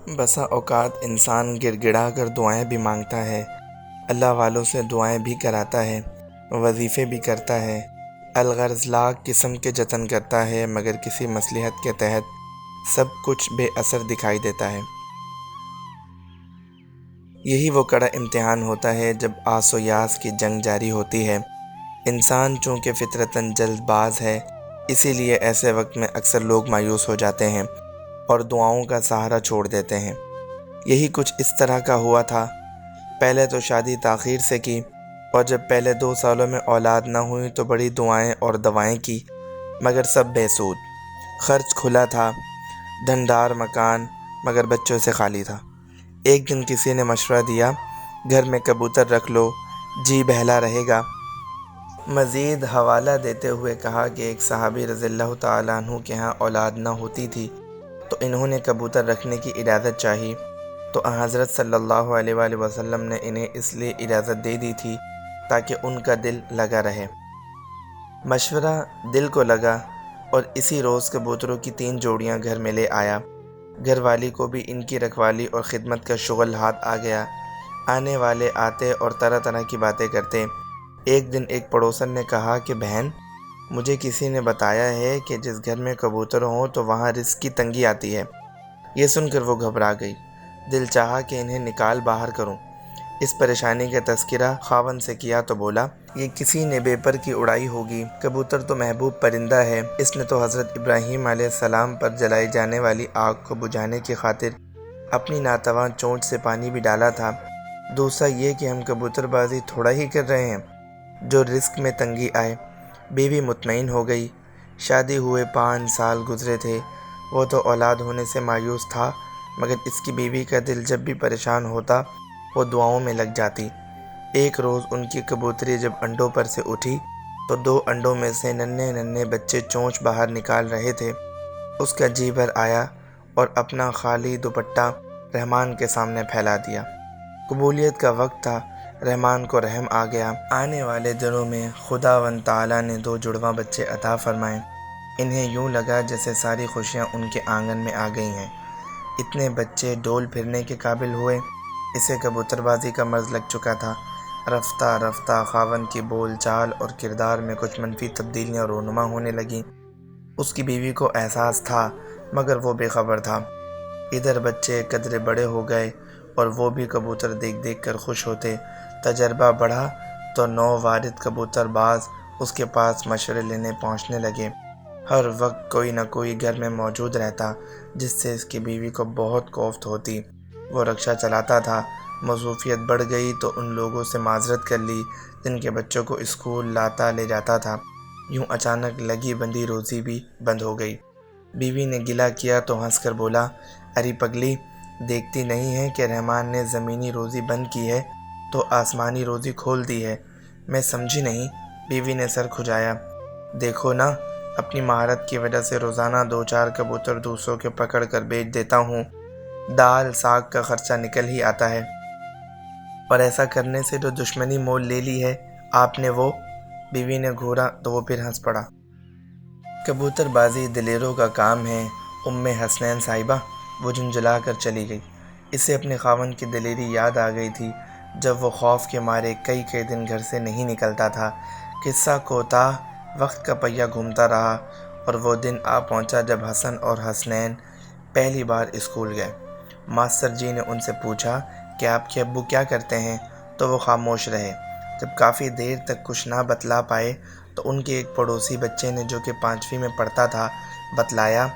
بسا اوقات انسان گڑ گڑا کر دعائیں بھی مانگتا ہے، اللہ والوں سے دعائیں بھی کراتا ہے، وظیفے بھی کرتا ہے، الغرض لاکھ قسم کے جتن کرتا ہے، مگر کسی مصلحت کے تحت سب کچھ بے اثر دکھائی دیتا ہے۔ یہی وہ کڑا امتحان ہوتا ہے جب آس و یاس کی جنگ جاری ہوتی ہے۔ انسان چونکہ فطرتاً جلد باز ہے، اسی لیے ایسے وقت میں اکثر لوگ مایوس ہو جاتے ہیں اور دعاؤں کا سہارا چھوڑ دیتے ہیں۔ یہی کچھ اس طرح کا ہوا تھا۔ پہلے تو شادی تاخیر سے کی، اور جب پہلے 2 سالوں میں اولاد نہ ہوئی تو بڑی دعائیں اور دوائیں کی، مگر سب بے سود۔ خرچ کھلا تھا، دھندار مکان، مگر بچوں سے خالی تھا۔ ایک دن کسی نے مشورہ دیا، گھر میں کبوتر رکھ لو، جی بہلا رہے گا۔ مزید حوالہ دیتے ہوئے کہا کہ ایک صحابی رضی اللہ تعالیٰ عنہ کے ہاں اولاد نہ ہوتی تھی، تو انہوں نے کبوتر رکھنے کی اجازت چاہی، تو حضرت صلی اللہ علیہ وآلہ وسلم نے انہیں اس لیے اجازت دے دی تھی تاکہ ان کا دل لگا رہے۔ مشورہ دل کو لگا، اور اسی روز کبوتروں کی 3 جوڑیاں گھر میں لے آیا۔ گھر والی کو بھی ان کی رکھوالی اور خدمت کا شغل ہاتھ آ گیا۔ آنے والے آتے اور طرح طرح کی باتیں کرتے۔ ایک دن ایک پڑوسن نے کہا کہ بہن، مجھے کسی نے بتایا ہے کہ جس گھر میں کبوتر ہوں تو وہاں رزق کی تنگی آتی ہے۔ یہ سن کر وہ گھبرا گئی۔ دل چاہا کہ انہیں نکال باہر کروں۔ اس پریشانی کا تذکرہ خاوند سے کیا تو بولا، یہ کسی نے بے پر کی اڑائی ہوگی، کبوتر تو محبوب پرندہ ہے، اس نے تو حضرت ابراہیم علیہ السلام پر جلائی جانے والی آگ کو بجھانے کی خاطر اپنی ناتواں چونچ سے پانی بھی ڈالا تھا۔ دوسرا یہ کہ ہم کبوتر بازی تھوڑا ہی کر رہے ہیں، جو رزق میں تنگی آئے۔ بیوی مطمئن ہو گئی۔ شادی ہوئے 5 سال گزرے تھے۔ وہ تو اولاد ہونے سے مایوس تھا، مگر اس کی بیوی کا دل جب بھی پریشان ہوتا وہ دعاؤں میں لگ جاتی۔ ایک روز ان کی کبوتری جب انڈوں پر سے اٹھی تو 2 انڈوں میں سے ننھے ننھے بچے چونچ باہر نکال رہے تھے۔ اس کا جی بھر آیا اور اپنا خالی دوپٹہ رحمان کے سامنے پھیلا دیا۔ قبولیت کا وقت تھا، رحمان کو رحم آ گیا۔ آنے والے دنوں میں خداوند تعالیٰ نے 2 جڑواں بچے عطا فرمائے۔ انہیں یوں لگا جیسے ساری خوشیاں ان کے آنگن میں آ گئی ہیں۔ اتنے بچے ڈول پھرنے کے قابل ہوئے۔ اسے کبوتر بازی کا مرض لگ چکا تھا۔ رفتہ رفتہ خاوند کی بول چال اور کردار میں کچھ منفی تبدیلیاں رونما ہونے لگیں۔ اس کی بیوی کو احساس تھا، مگر وہ بے خبر تھا۔ ادھر بچے قدرے بڑے ہو گئے اور وہ بھی کبوتر دیکھ دیکھ کر خوش ہوتے۔ تجربہ بڑھا تو نووارد کبوتر باز اس کے پاس مشورے لینے پہنچنے لگے۔ ہر وقت کوئی نہ کوئی گھر میں موجود رہتا، جس سے اس کی بیوی کو بہت کوفت ہوتی۔ وہ رکشہ چلاتا تھا۔ مصروفیت بڑھ گئی تو ان لوگوں سے معذرت کر لی جن کے بچوں کو اسکول لاتا لے جاتا تھا۔ یوں اچانک لگی بندھی روزی بھی بند ہو گئی۔ بیوی نے گلہ کیا تو ہنس کر بولا، ارے پگلی، دیکھتی نہیں ہے کہ رحمان نے زمینی روزی بند کی ہے تو آسمانی روزی کھول دی ہے؟ میں سمجھی نہیں۔ بیوی نے سر کھجایا۔ دیکھو نا، اپنی مہارت کی وجہ سے روزانہ 2-4 کبوتر دوسروں کے پکڑ کر بیچ دیتا ہوں، دال ساگ کا خرچہ نکل ہی آتا ہے، اور ایسا کرنے سے جو دشمنی مول لے لی ہے آپ نے وہ۔ بیوی نے گھورا تو وہ پھر ہنس پڑا۔ کبوتر بازی دلیروں کا کام ہے ام حسنین صاحبہ، وہ جھنجھلا کر چلی گئی۔ اسے اپنے خاوند کی دلیری یاد آ گئی تھی جب وہ خوف کے مارے کئی دن گھر سے نہیں نکلتا تھا۔ قصہ کوتاہ، وقت کا پہیہ گھومتا رہا، اور وہ دن آ پہنچا جب حسن اور حسنین پہلی بار اسکول گئے۔ ماسٹر جی نے ان سے پوچھا کہ آپ کے ابو کیا کرتے ہیں، تو وہ خاموش رہے۔ جب کافی دیر تک کچھ نہ بتلا پائے تو ان کے ایک پڑوسی بچے نے، جو کہ 5ویں میں پڑھتا تھا، بتلایا،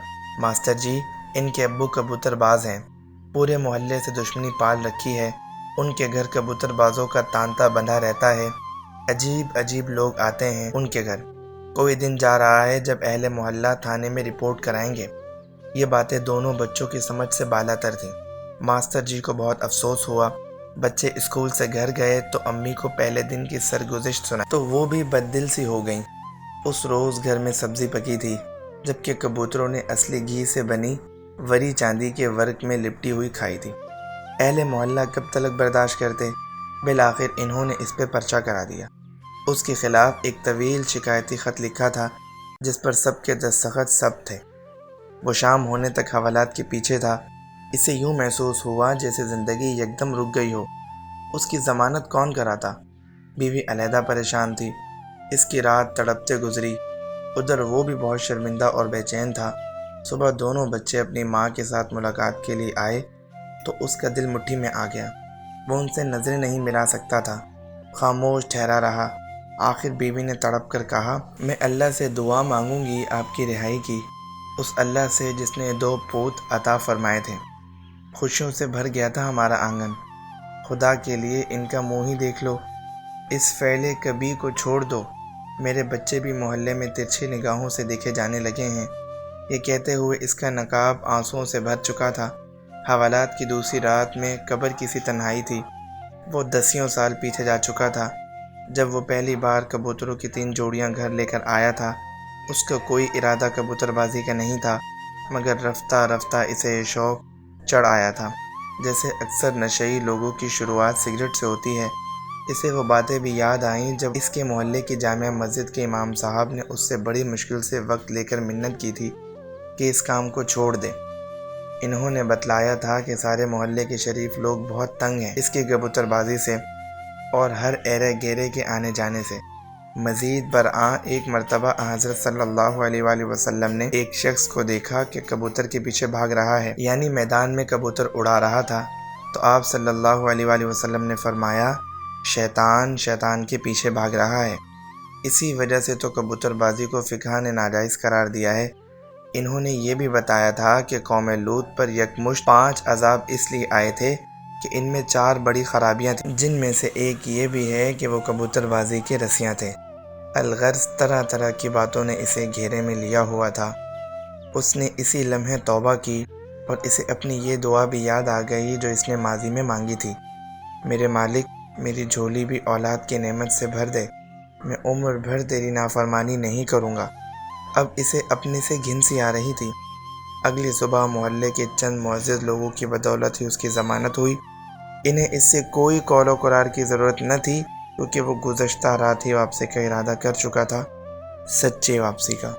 ماسٹر جی، ان کے ابو کبوتر باز ہیں، پورے محلے سے دشمنی پال رکھی ہے، ان کے گھر کبوتر بازوں کا تانتا بندھا رہتا ہے، عجیب عجیب لوگ آتے ہیں ان کے گھر، کوئی دن جا رہا ہے جب اہل محلہ تھانے میں رپورٹ کرائیں گے۔ یہ باتیں دونوں بچوں کی سمجھ سے بالاتر تھیں۔ ماسٹر جی کو بہت افسوس ہوا۔ بچے اسکول سے گھر گئے تو امی کو پہلے دن کی سرگزشت سنائی تو وہ بھی بد دل سی ہو گئیں۔ اس روز گھر میں سبزی پکی تھی، جبکہ کبوتروں نے اصلی گھی سے بنی وری چاندی کے ورق میں لپٹی ہوئی کھائی تھی۔ اہل محلہ کب تلک برداشت کرتے؟ بالآخر انہوں نے اس پہ پرچہ کرا دیا۔ اس کے خلاف ایک طویل شکایتی خط لکھا تھا جس پر سب کے دستخط ثبت تھے۔ وہ شام ہونے تک حوالات کے پیچھے تھا۔ اسے یوں محسوس ہوا جیسے زندگی یکدم رک گئی ہو۔ اس کی ضمانت کون کراتا؟ بیوی علیحدہ پریشان تھی۔ اس کی رات تڑپتے گزری۔ ادھر وہ بھی بہت شرمندہ اور بے چین تھا۔ صبح دونوں بچے اپنی ماں کے ساتھ ملاقات کے لیے آئے تو اس کا دل مٹھی میں آ گیا۔ وہ ان سے نظریں نہیں ملا سکتا تھا، خاموش ٹھہرا رہا۔ آخر بیوی نے تڑپ کر کہا، میں اللہ سے دعا مانگوں گی آپ کی رہائی کی، اس اللہ سے جس نے 2 پوت عطا فرمائے تھے۔ خوشیوں سے بھر گیا تھا ہمارا آنگن۔ خدا کے لیے ان کا منہ ہی دیکھ لو، اس فعل کبھی کو چھوڑ دو۔ میرے بچے بھی محلے میں ترچھی نگاہوں سے دیکھے جانے لگے ہیں۔ یہ کہتے ہوئے اس کا نقاب آنسوؤں سے بھر چکا تھا۔ حوالات کی دوسری رات میں قبر کی سی تنہائی تھی۔ وہ 10 سال پیچھے جا چکا تھا جب وہ پہلی بار کبوتروں کی 3 جوڑیاں گھر لے کر آیا تھا۔ اس کا کوئی ارادہ کبوتر بازی کا نہیں تھا، مگر رفتہ رفتہ اسے یہ شوق چڑھ آیا تھا۔ جیسے اکثر نشئی لوگوں کی شروعات سگریٹ سے ہوتی ہے، اسے وہ باتیں بھی یاد آئیں جب اس کے محلے کی جامع مسجد کے امام صاحب نے اس سے بڑی مشکل سے وقت لے کر منت کی تھی کہ اس کام کو چھوڑ دے۔ انہوں نے بتلایا تھا کہ سارے محلے کے شریف لوگ بہت تنگ ہیں اس کی کبوتر بازی سے اور ہر ایرے گیرے کے آنے جانے سے۔ مزید برآں ایک مرتبہ حضرت صلی اللہ علیہ وآلہ وسلم نے ایک شخص کو دیکھا کہ کبوتر کے پیچھے بھاگ رہا ہے، یعنی میدان میں کبوتر اڑا رہا تھا، تو آپ صلی اللہ علیہ وآلہ وسلم نے فرمایا، شیطان کے پیچھے بھاگ رہا ہے۔ اسی وجہ سے تو کبوتر بازی کو فقہ نے ناجائز قرار دیا ہے۔ انہوں نے یہ بھی بتایا تھا کہ قوم لوط پر یکمشت 5 عذاب اس لیے آئے تھے کہ ان میں 4 بڑی خرابیاں تھیں، جن میں سے ایک یہ بھی ہے کہ وہ کبوتر بازی کے رسیاں تھے۔ الغرض طرح طرح کی باتوں نے اسے گھیرے میں لیا ہوا تھا۔ اس نے اسی لمحے توبہ کی اور اسے اپنی یہ دعا بھی یاد آ گئی جو اس نے ماضی میں مانگی تھی، میرے مالک میری جھولی بھی اولاد کی نعمت سے بھر دے، میں عمر بھر تیری نافرمانی نہیں کروں گا۔ اب اسے اپنے سے گھن سی آ رہی تھی۔ اگلی صبح محلے کے چند معزز لوگوں کی بدولت ہی اس کی ضمانت ہوئی۔ انہیں اس سے کوئی قول و قرار کی ضرورت نہ تھی، کیونکہ وہ گزشتہ رات ہی واپسی کا ارادہ کر چکا تھا، سچی واپسی کا۔